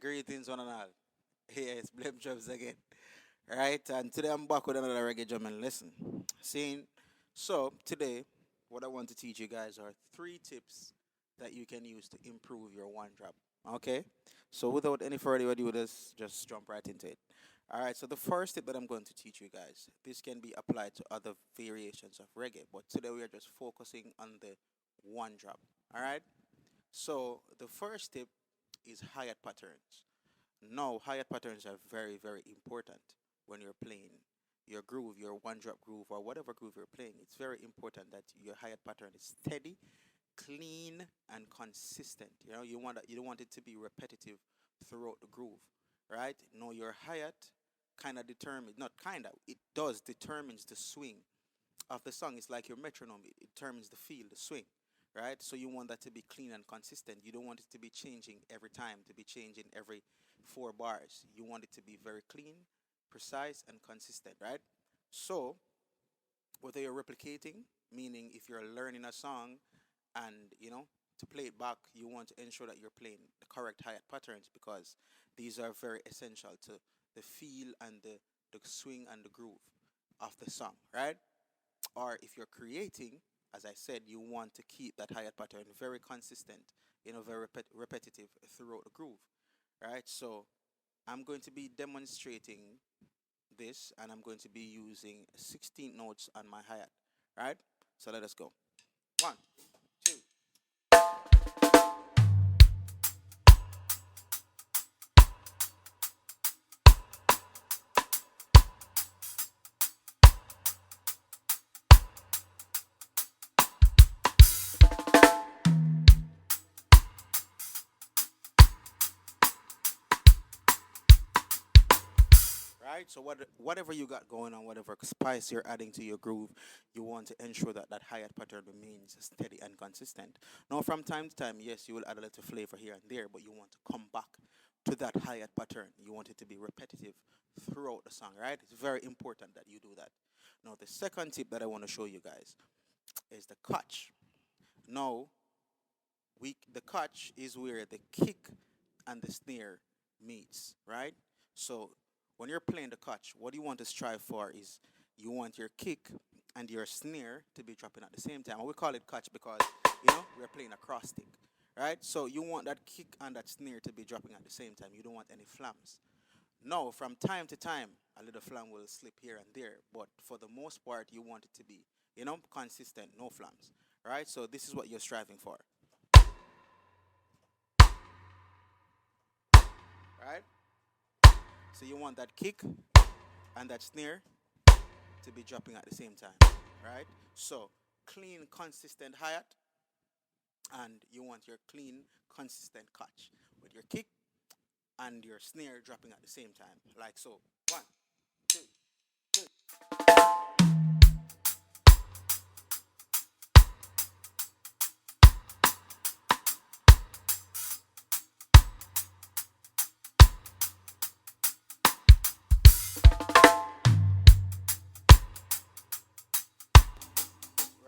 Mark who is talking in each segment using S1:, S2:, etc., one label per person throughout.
S1: Greetings one and all. Here it's Blem Drumz again. Right, and today I'm back with another reggae drum and lesson. Seeing, so today, what I want to teach you guys are three tips that you can use to improve your one drop. Okay, so without any further ado, let's just jump right into it. All right, so the first tip that I'm going to teach you guys, this can be applied to other variations of reggae, but today we are just focusing on the one drop. All right, so the first tip is hi-hat patterns. Now, hi-hat patterns are very, very important when you're playing your groove, your one drop groove, or whatever groove you're playing. It's very important that your hi-hat pattern is steady, clean, and consistent. You don't want it to be repetitive throughout the groove, right? No, your hi-hat kind of determines, not kind of, it does determines the swing of the song. It's like your metronome. It determines the feel, the swing, right? So you want that to be clean and consistent. You don't want it to be changing every time, to be changing every 4 bars. You want it to be very clean, precise, and consistent, right? So whether you're replicating, meaning if you're learning a song and to play it back, you want to ensure that you're playing the correct hi-hat patterns because these are very essential to the feel and the swing and the groove of the song, right? Or if you're creating, as I said, you want to keep that hi-hat pattern very consistent, very repetitive throughout the groove, right? So I'm going to be demonstrating this and I'm going to be using 16 notes on my hi-hat, right? So let us go. One, two. Right? So whatever you got going on, whatever spice you're adding to your groove, you want to ensure that that hi-hat pattern remains steady and consistent. Now, from time to time, yes, you will add a little flavor here and there, but you want to come back to that hi-hat pattern. You want it to be repetitive throughout the song, right? It's very important that you do that. Now, the second tip that I want to show you guys is the kotch. Now, the kotch is where the kick and the snare meets, right? So when you're playing the kotch, what you want to strive for is you want your kick and your snare to be dropping at the same time. And we call it kotch because we're playing a cross stick, right? So you want that kick and that snare to be dropping at the same time. You don't want any flams. No, from time to time, a little flam will slip here and there, but for the most part, you want it to be, consistent, no flams, right? So this is what you're striving for, right? So you want that kick and that snare to be dropping at the same time, right? So clean, consistent hi-hat, and you want your clean, consistent catch with your kick and your snare dropping at the same time, like so. One, two, three.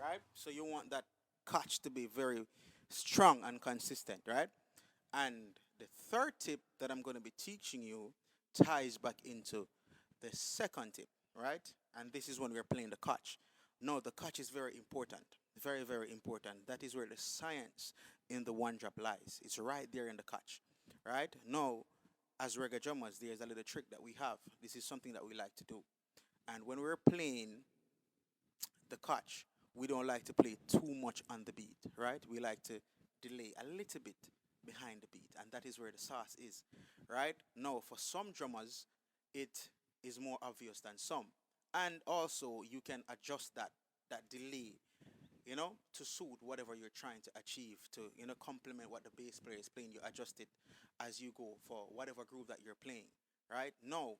S1: Right? So you want that catch to be very strong and consistent, right? And the third tip that I'm going to be teaching you ties back into the second tip, right? And this is when we're playing the catch. No, the catch is very important, very, very important. That is where the science in the one drop lies. It's right there in the catch, right? Now, as reggae drummers, there's a little trick that we have. This is something that we like to do. And when we're playing the catch, we don't like to play too much on the beat, right? We like to delay a little bit behind the beat, and that is where the sauce is, right? Now, for some drummers, it is more obvious than some, and also you can adjust that delay, to suit whatever you're trying to achieve, to complement what the bass player is playing. You adjust it as you go for whatever groove that you're playing, right? Now,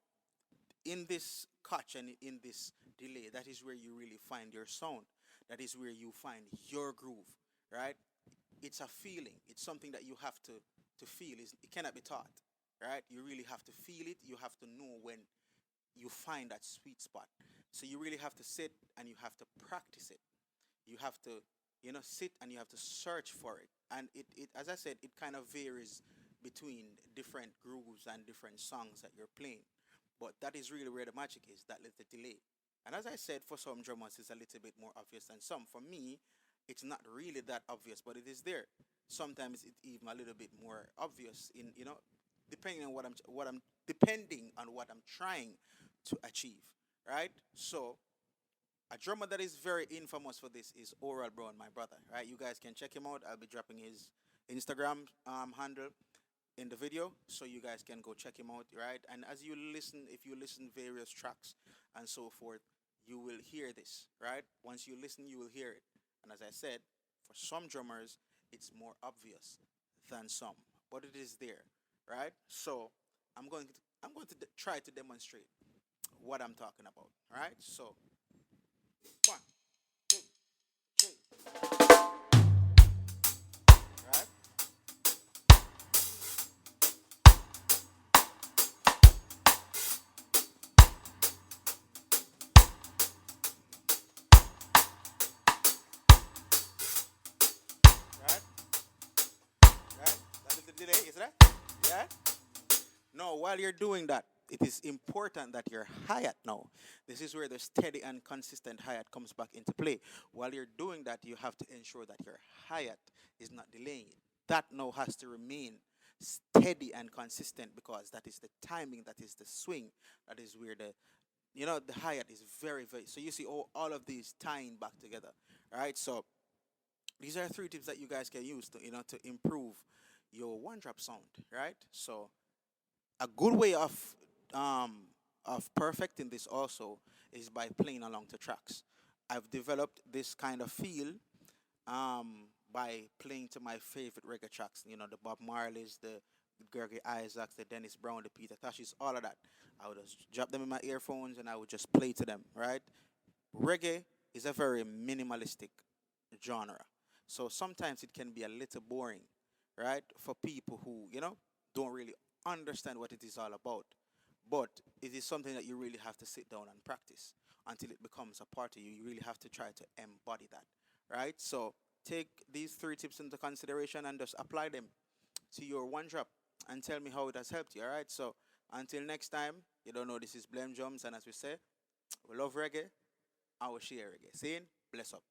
S1: in this catch and in this delay, that is where you really find your sound. That is where you find your groove, right? It's a feeling. It's something that you have to feel. It cannot be taught, right? You really have to feel it. You have to know when you find that sweet spot. So you really have to sit and you have to practice it. You have to, sit and you have to search for it. And it as I said, it kind of varies between different grooves and different songs that you're playing. But that is really where the magic is, that little delay. And as I said, for some drummers, it's a little bit more obvious than some. For me, it's not really that obvious, but it is there. Sometimes it's even a little bit more obvious in, depending on what I'm trying to achieve, right? So a drummer that is very infamous for this is Oral Brown, my brother. Right, you guys can check him out. I'll be dropping his Instagram handle in the video, so you guys can go check him out. Right, and as you listen, if you listen various tracks and so forth, you will hear this. Right, once you listen, you will hear it. And as I said, for some drummers, it's more obvious than some, but it is there. Right, so I'm going to try to demonstrate what I'm talking about. Right, so one, two, three. Right, right, right. That is the delay, is that? Yeah. No, while you're doing that, it is important that your hi-hat now. This is where the steady and consistent hi-hat comes back into play. While you're doing that, you have to ensure that your hi-hat is not delaying it. That now has to remain steady and consistent because that is the timing, that is the swing, that is where the hi-hat is very, very. So you see all of these tying back together, right? So these are three tips that you guys can use to improve your one drop sound, right? So a good way of perfecting this also is by playing along to tracks. I've developed this kind of feel by playing to my favorite reggae tracks. The Bob Marleys, the Gregory Isaacs, the Dennis Brown, the Peter Toshes, all of that. I would just drop them in my earphones and I would just play to them. Right? Reggae is a very minimalistic genre, so sometimes it can be a little boring, right, for people who don't really understand what it is all about. But it is something that you really have to sit down and practice until it becomes a part of you. You really have to try to embody that, right? So take these three tips into consideration and just apply them to your one drop and tell me how it has helped you. All right. So until next time, you don't know this is Blem Drums, and as we say, we love reggae. I will share reggae. See you. Bless up.